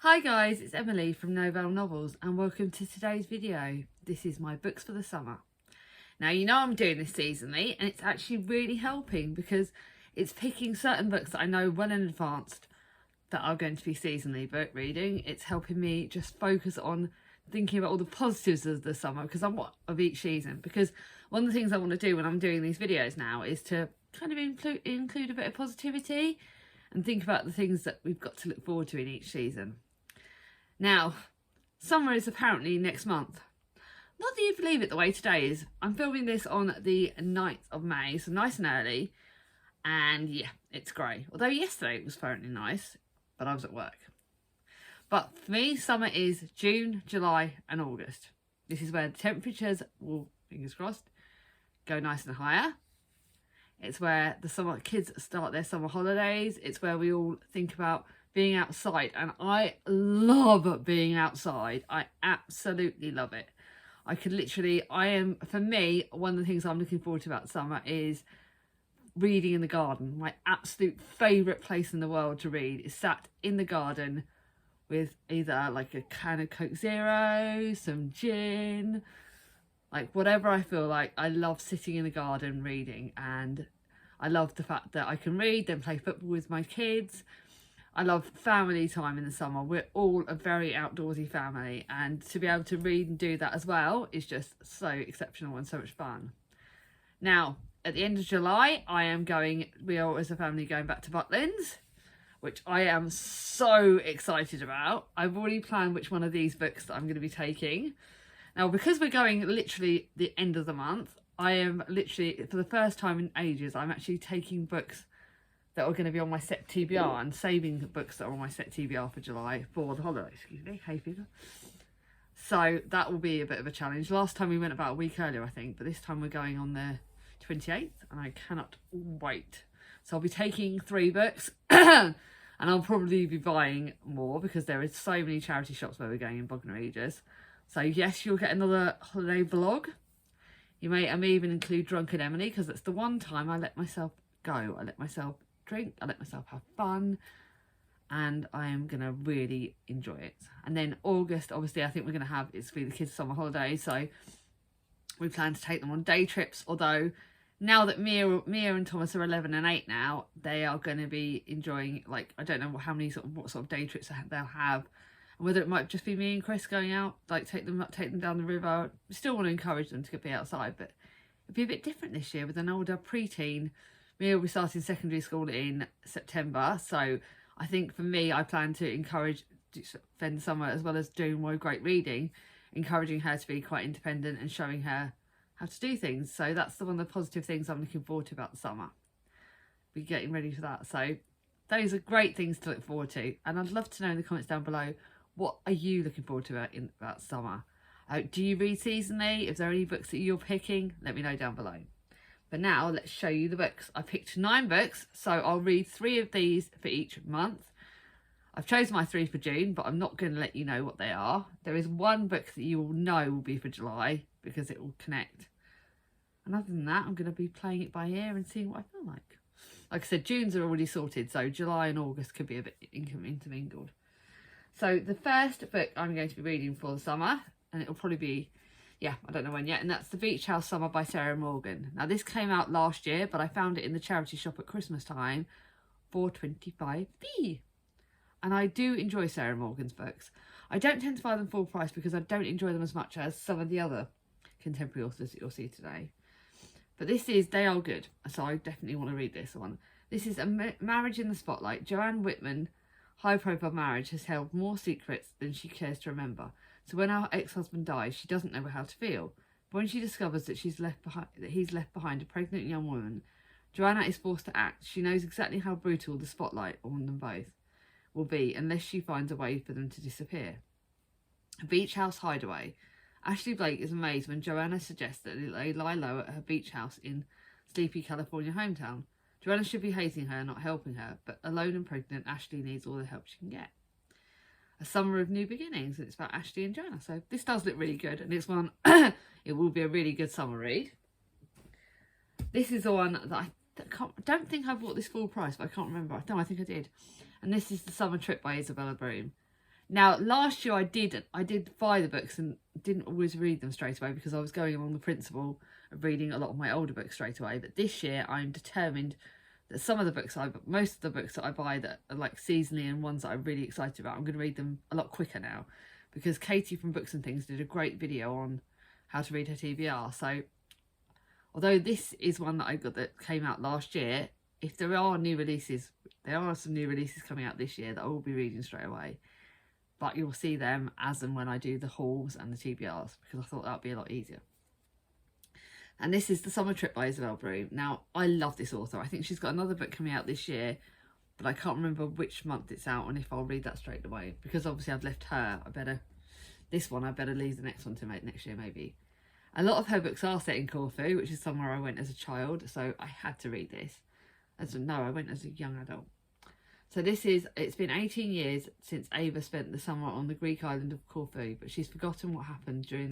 Hi guys, it's Emily from Novelle Novels and welcome to today's video. This is my books for the summer. Now you know I'm doing this seasonally and it's actually really helping because it's picking certain books that I know well in advance that are going to be seasonally book reading. It's helping me just focus on thinking about all the positives of the summer because of each season. Because one of the things I want to do when I'm doing these videos now is to kind of include a bit of positivity and think about the things that we've got to look forward to in each season. Now, summer is apparently next month. Not that you believe it the way today is. I'm filming this on the 9th of May, so nice and early. And yeah, it's grey. Although yesterday it was apparently nice, but I was at work. But for me, summer is June, July and August. This is where the temperatures will, fingers crossed, go nice and higher. It's where the summer kids start their summer holidays. It's where we all think about being outside, and I love being outside. I absolutely love it. For me, one of the things I'm looking forward to about summer is reading in the garden. My absolute favourite place in the world to read is sat in the garden with either like a can of Coke Zero, some gin, like whatever I feel like. I love sitting in the garden reading, and I love the fact that I can read, then play football with my kids. I love family time in the summer. We're all a very outdoorsy family, and to be able to read and do that as well is just so exceptional and so much fun. Now, at the end of July, we are as a family going back to Butlins, which I am so excited about. I've already planned which one of these books that I'm going to be taking. Now, because we're going literally the end of the month, I am literally, for the first time in ages, I'm actually taking books that are going to be on my set TBR and saving the books that are on my set TBR for July for the holidays. Excuse me, hay fever. So that will be a bit of a challenge. Last time we went about a week earlier, I think, but this time we're going on the 28th and I cannot wait. So I'll be taking 3 books and I'll probably be buying more because there is so many charity shops where we're going in Bognor Regis. So yes, you'll get another holiday vlog. I may even include Drunken Emily because that's the one time I let myself go. I let myself drink, I let myself have fun, and I am gonna really enjoy it. And then August, obviously, I think we're gonna have it's for the kids' summer holidays, so we plan to take them on day trips. Although now that Mia and Thomas are 11 and 8 now, they are going to be enjoying, like, I don't know what sort of day trips they'll have, and whether it might just be me and Chris going out, like take them down the river. We still want to encourage them to be outside, but it'd be a bit different this year with an older preteen. Mia will be starting secondary school in September, so I think for me, I plan to encourage spend summer, as well as doing more great reading, encouraging her to be quite independent and showing her how to do things. So that's one of the positive things I'm looking forward to about the summer. We're getting ready for that. So those are great things to look forward to, and I'd love to know in the comments down below, what are you looking forward to about summer? Do you read seasonally? If there are any books that you're picking, let me know down below. But now let's show you the books. I picked 9 books, so I'll read 3 of these for each month. I've chosen my 3 for June, but I'm not going to let you know what they are. There is one book that you will know will be for July because it will connect. And other than that, I'm going to be playing it by ear and seeing what I feel like. Like I said, June's are already sorted, so July and August could be a bit intermingled. So the first book I'm going to be reading for the summer, and it'll probably be, yeah, I don't know when yet, and that's The Beach House Summer by Sarah Morgan. Now this came out last year, but I found it in the charity shop at Christmas time for 25p. And I do enjoy Sarah Morgan's books. I don't tend to buy them full price because I don't enjoy them as much as some of the other contemporary authors that you'll see today. But they are good, so I definitely want to read this one. This is A Marriage in the Spotlight. Joanne Whitman, high-profile marriage, has held more secrets than she cares to remember. So when her ex-husband dies, she doesn't know how to feel. But when she discovers that he's left behind a pregnant young woman, Joanna is forced to act. She knows exactly how brutal the spotlight on them both will be unless she finds a way for them to disappear. A beach house hideaway. Ashley Blake is amazed when Joanna suggests that they lie low at her beach house in sleepy California hometown. Joanna should be hating her, not helping her, but alone and pregnant, Ashley needs all the help she can get. A Summer of New Beginnings, and it's about Ashley and Joanna. So this does look really good, and it's one, it will be a really good summer read. This is the one that I don't think I bought this full price, but I can't remember. No, I think I did. And this is The Summer Trip by Isabella Broom. Now, last year I did buy the books and didn't always read them straight away because I was going along the principle of reading a lot of my older books straight away. But this year I'm determined that most of the books that I buy that are like seasonally and ones that I'm really excited about, I'm going to read them a lot quicker now, because Katie from Books and Things did a great video on how to read her TBR. So although this is one that I got that came out last year, if there are some new releases coming out this year that I will be reading straight away. But you'll see them as and when I do the hauls and the TBRs, because I thought that would be a lot easier. And this is The Summer Trip by Isabel Broom. Now, I love this author. I think she's got another book coming out this year, but I can't remember which month it's out and if I'll read that straight away. Because obviously I've left her, I better leave the next one to make next year maybe. A lot of her books are set in Corfu, which is somewhere I went as a child, so I had to read this. I went as a young adult. So it's been 18 years since Ava spent the summer on the Greek island of Corfu, but she's forgotten what happened during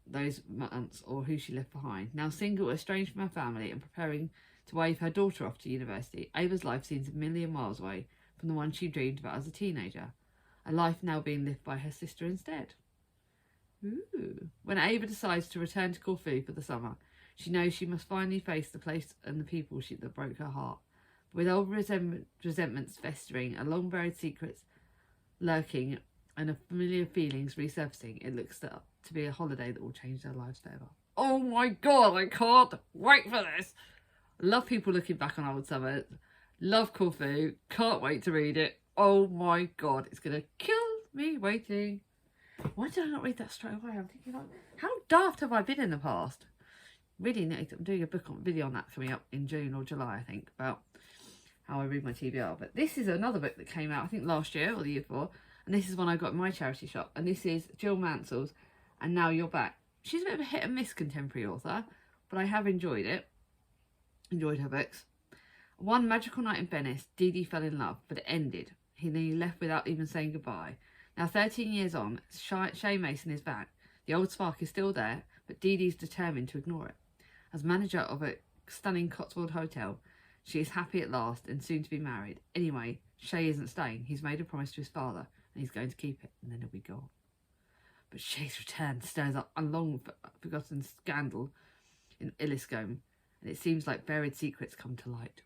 those months or who she left behind. Now single, estranged from her family and preparing to wave her daughter off to university, Ava's life seems a million miles away from the one she dreamed about as a teenager, a life now being lived by her sister instead. Ooh. When Ava decides to return to Corfu for the summer, she knows she must finally face the place and the people that broke her heart. With old resentments festering, a long-buried secrets lurking, and a familiar feelings resurfacing, it looks to be a holiday that will change their lives forever. Oh my god, I can't wait for this! Love people looking back on old summers. Love Corfu. Can't wait to read it. Oh my god, it's going to kill me waiting. Why did I not read that straight away? I'm thinking, like, how daft have I been in the past? Really, I'm doing a video on that coming up in June or July, I think, about how I read my TBR. But this is another book that came out, I think last year or the year before, and this is one I got in my charity shop, and this is Jill Mansell's And Now You're Back. She's a bit of a hit and miss contemporary author, but I have enjoyed her books. One magical night in Venice, Dee Dee fell in love, but it ended. He left without even saying goodbye. Now 13 years on, Shay Mason is back. The old spark is still there, but Dee Dee's determined to ignore it. As manager of a stunning Cotswold hotel, she is happy at last and soon to be married. Anyway, Shay isn't staying. He's made a promise to his father and he's going to keep it, and then he'll be gone. But Shay's return stirs up a long-forgotten scandal in Illiscombe, and it seems like buried secrets come to light.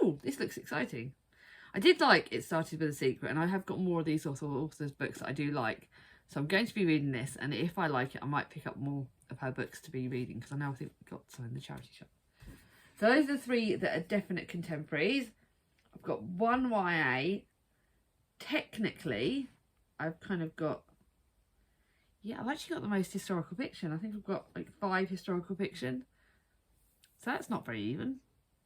Ooh, this looks exciting. I did like It Started With a Secret, and I have got more of these authors' books that I do like. So I'm going to be reading this, and if I like it, I might pick up more of her books to be reading, because I know I think we've got some in the charity shop. So those are the three that are definite contemporaries. I've got one YA. Technically, I've kind of got... Yeah, I've actually got the most historical fiction. I think I've got like 5 historical fiction. So that's not very even.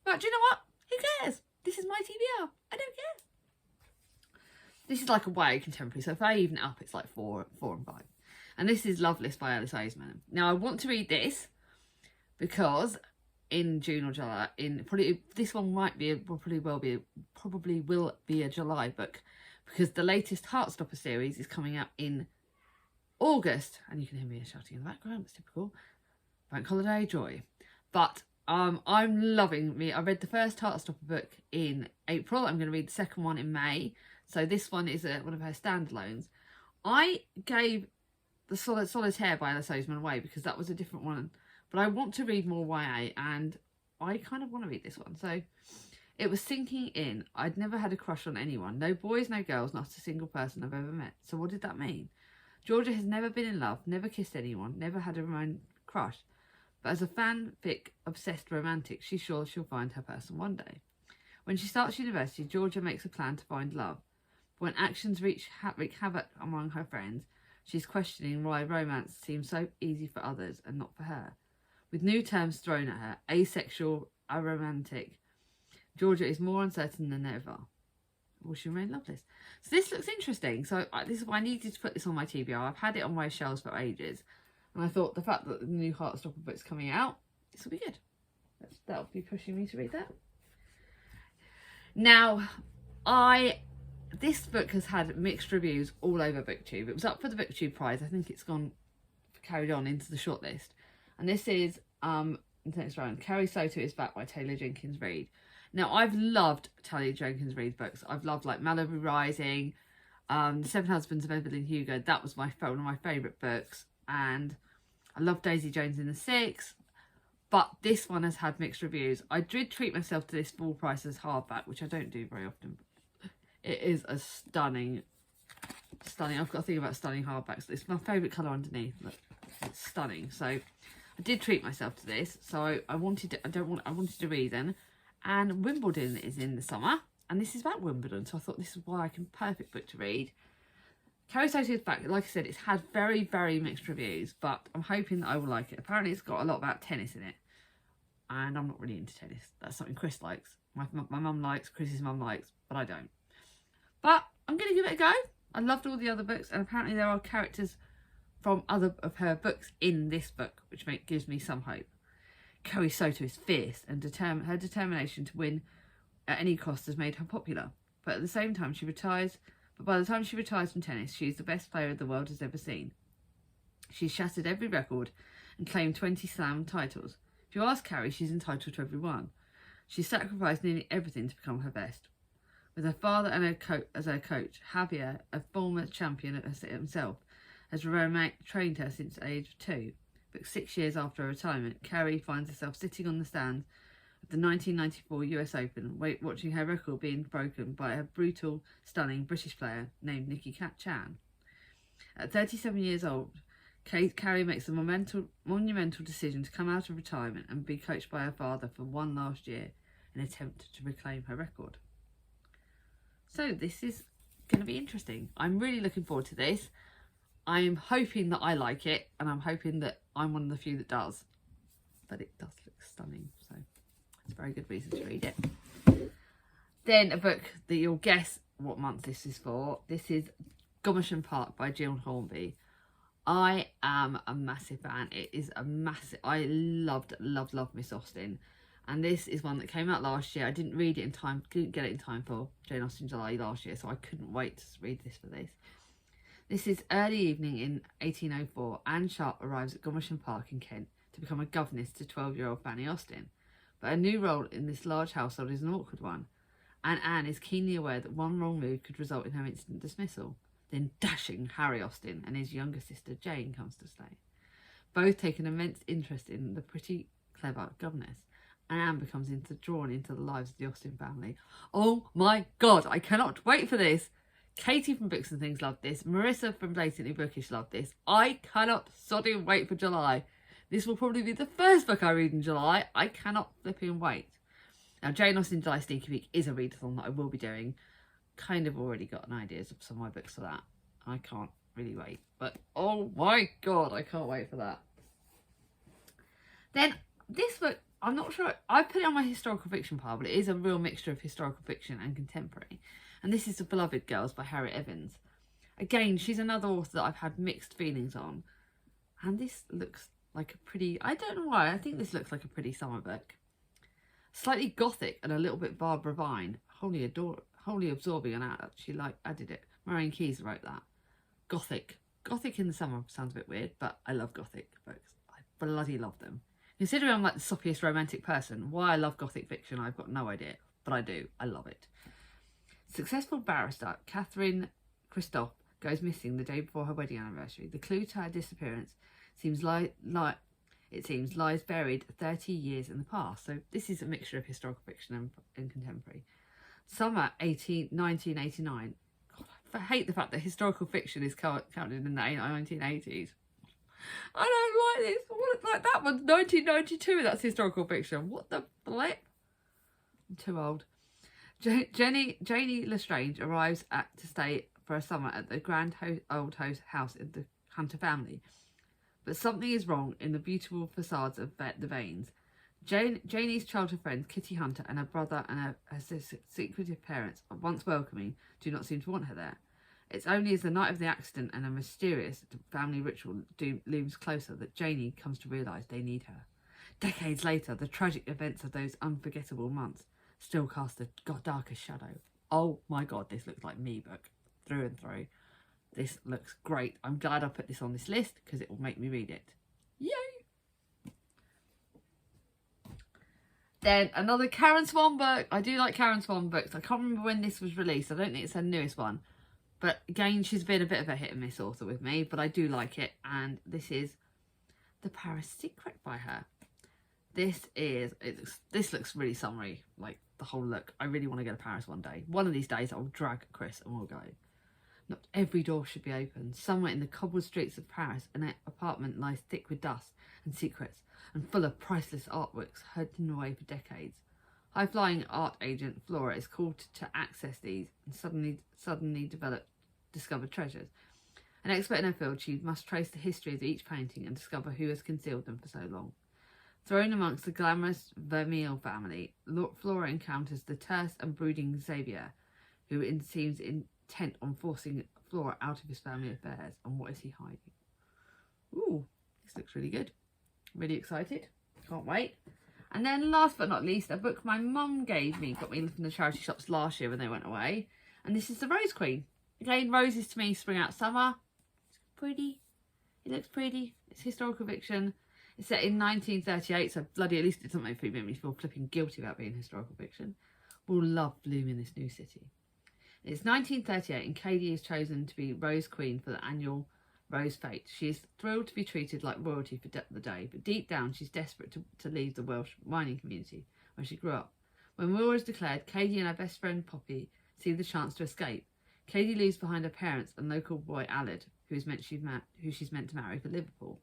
But do you know what? Who cares? This is my TBR. I don't care. This is like a YA contemporary. So if I even it up, it's like 4 and 5. And this is Loveless by Alice Oseman. Now, I want to read this because in June or July, this one probably will be a July book, because the latest Heartstopper series is coming out in August, and you can hear me shouting in the background. It's typical bank holiday joy. But I'm loving me. I read the first Heartstopper book in April. I'm going to read the second one in May. So this one is one of her standalones. I gave the Solitaire by Alice Oseman away because that was a different one. But I want to read more YA, and I kind of want to read this one. So it was sinking in. I'd never had a crush on anyone. No boys, no girls, not a single person I've ever met. So what did that mean? Georgia has never been in love, never kissed anyone, never had a romantic crush. But as a fanfic obsessed romantic, she's sure she'll find her person one day. When she starts university, Georgia makes a plan to find love. But when actions wreak havoc among her friends, she's questioning why romance seems so easy for others and not for her. With new terms thrown at her, asexual, aromantic, Georgia is more uncertain than ever. Will she remain loveless? So this looks interesting. So this is why I needed to put this on my TBR. I've had it on my shelves for ages. And I thought the fact that the new Heartstopper book's coming out, this will be good. That'll be pushing me to read that. Now, this book has had mixed reviews all over BookTube. It was up for the BookTube prize. I think it's carried on into the shortlist. And this is Kerry Soto is Back by Taylor Jenkins Reid. Now, I've loved Taylor Jenkins Reid's books. I've loved like Malibu Rising, The Seven Husbands of Evelyn Hugo, that was one of my favourite books. And I love Daisy Jones and the Six. But this one has had mixed reviews. I did treat myself to this full price as hardback, which I don't do very often. It is a stunning, I've got to think about stunning hardbacks. It's my favourite colour underneath. Look, it's stunning. So I did treat myself to this. So I wanted to read them. And Wimbledon is in the summer. And this is about Wimbledon. So I thought this is why I can perfect book to read. Kerry Soto's back, like I said, it's had very, very mixed reviews, but I'm hoping that I will like it. Apparently it's got a lot about tennis in it. And I'm not really into tennis. That's something Chris likes. My mum likes, Chris's mum likes, but I don't. But I'm going to give it a go. I loved all the other books, and apparently there are characters from other of her books in this book, which gives me some hope. Kerry Soto is fierce, and her determination to win at any cost has made her popular. But at the same time, by the time she retires from tennis, she is the best player the world has ever seen. She's shattered every record and claimed 20 slam titles. If you ask Kerry, she's entitled to every one. She sacrificed nearly everything to become her best. With her father and as her coach, Javier, a former champion himself, has trained her since the age of 2. But 6 years after her retirement, Kerry finds herself sitting on the stands of the 1994 US Open, watching her record being broken by a brutal, stunning British player named Nikki Chan. At 37 years old, Kerry makes the monumental decision to come out of retirement and be coached by her father for one last year in an attempt to reclaim her record. So this is going to be interesting. I'm really looking forward to this. I'm hoping that I like it, and I'm hoping that I'm one of the few that does. But it does look stunning, so it's a very good reason to read it. Then a book that you'll guess what month this is for. This is Gomersham Park by Jill Hornby. I am a massive fan. It is a massive... I loved Miss Austen. And this is one that came out last year. I didn't read it in time, didn't get it in time for Jane Austen July last year, so I couldn't wait to read this for this. This is early evening in 1804. Anne Sharp arrives at Gomersham Park in Kent to become a governess to 12-year-old Fanny Austen. But a new role in this large household is an awkward one, and Anne is keenly aware that one wrong move could result in her instant dismissal. Then dashing Harry Austen and his younger sister Jane comes to stay. Both take an immense interest in the pretty clever governess, and Anne becomes drawn into the lives of the Austen family. Oh my god, I cannot wait for this! Katie from Books and Things loved this. Marissa from Blatantly Bookish loved this. I cannot sodding wait for July. This will probably be the first book I read in July. I cannot flipping wait. Now, Jane Austen July Sneaky Peek is a readathon that I will be doing. Kind of already got an ideas of some of my books for that. I can't really wait. But oh my god, I can't wait for that. Then this book, I'm not sure, I put it on my historical fiction pile, but it is a real mixture of historical fiction and contemporary. And this is The Beloved Girls by Harriet Evans. Again, she's another author that I've had mixed feelings on. And this looks like a pretty, I don't know why, I think this looks like a pretty summer book. Slightly gothic and a little bit Barbara Vine. Wholly absorbing, and she added it. Marianne Keyes wrote that. Gothic in the summer sounds a bit weird, but I love gothic books. I bloody love them. Considering I'm like the soppiest romantic person, why I love gothic fiction, I've got no idea, but I do. I love it. Successful barrister Catherine Christophe goes missing the day before her wedding anniversary. The clue to her disappearance lies buried 30 years in the past. So this is a mixture of historical fiction and contemporary. Summer 1989. God, I hate the fact that historical fiction is counted in the 1980s. I don't like this. Like that one's 1992. That's historical fiction. What the flip? I'm too old. Janie Lestrange arrives to stay for a summer at the grand old house of the Hunter family. But something is wrong in the beautiful facades of the Vanes. Janie's childhood friends, Kitty Hunter, and her brother and her secretive parents, once welcoming, do not seem to want her there. It's only as the night of the accident and a mysterious family ritual looms closer that Janie comes to realise they need her. Decades later, the tragic events of those unforgettable months still cast the darkest shadow. Oh my god, this looks like me book, through and through. This looks great. I'm glad I put this on this list because it will make me read it. Yay! Then another Karen Swan book. I do like Karen Swan books. I can't remember when this was released. I don't think it's her newest one. But again, she's been a bit of a hit and miss author with me, but I do like it. And this is The Paris Secret by her. This looks really summery, like the whole look. I really want to go to Paris one day. One of these days I'll drag Chris and we'll go. Not every door should be open. Somewhere in the cobbled streets of Paris, an apartment lies thick with dust and secrets and full of priceless artworks hidden away for decades. High-flying art agent Flora is called to access these and suddenly discover treasures. An expert in her field, she must trace the history of each painting and discover who has concealed them for so long. Thrown amongst the glamorous Vermeil family, Flora encounters the terse and brooding Xavier, who seems intent on forcing Flora out of his family affairs. And what is he hiding? Ooh, this looks really good. Really excited. Can't wait. And then last but not least, a book my mum gave me, got me from the charity shops last year when they went away. And this is The Rose Queen. Again, roses to me, spring out summer. It's pretty. It looks pretty. It's historical fiction. It's set in 1938, so bloody at least it doesn't make me feel flipping guilty about being historical fiction. We'll love bloom in this new city. It's 1938 and Katie is chosen to be Rose Queen for the annual Rose Fete. She is thrilled to be treated like royalty for the day, but deep down she's desperate to leave the Welsh mining community where she grew up. When war is declared, Katie and her best friend Poppy see the chance to escape. Katie leaves behind her parents and local boy Aled, who she's meant to marry for Liverpool.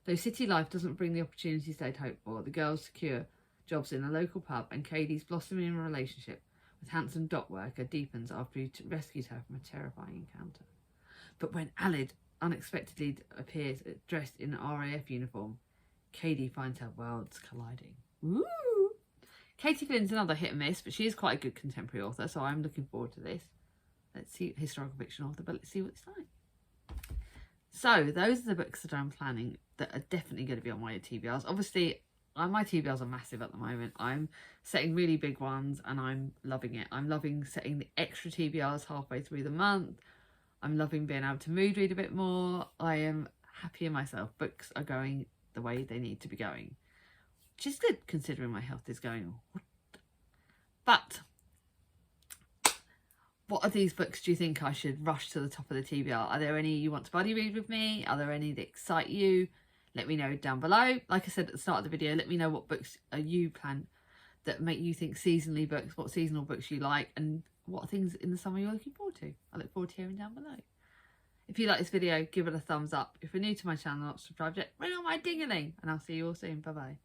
Though city life doesn't bring the opportunities they'd hoped for, the girls secure jobs in a local pub and Katie's blossoming relationship with handsome dock worker deepens after he rescues her from a terrifying encounter. But when Aled unexpectedly appears dressed in an RAF uniform, Katie finds her worlds colliding. Woo! Katie Flynn's another hit and miss, but she is quite a good contemporary author, so I'm looking forward to this. Let's see, historical fiction author, but let's see what it's like. So those are the books that I'm planning that are definitely going to be on my TBRs. Obviously, my TBRs are massive at the moment. I'm setting really big ones and I'm loving it. I'm loving setting the extra TBRs halfway through the month. I'm loving being able to mood read a bit more. I am happy in myself. Books are going the way they need to be going, which is good considering my health is going. But what of these books do you think I should rush to the top of the TBR? Are there any you want to buddy read with me? Are there any that excite you? Let me know down below. Like I said at the start of the video, let me know what books are you plan that make you think seasonally books, what seasonal books you like, and what things in the summer you're looking forward to. I look forward to hearing down below. If you like this video, give it a thumbs up. If you're new to my channel, not subscribed yet, ring on my ding-a-ling, and I'll see you all soon. Bye bye.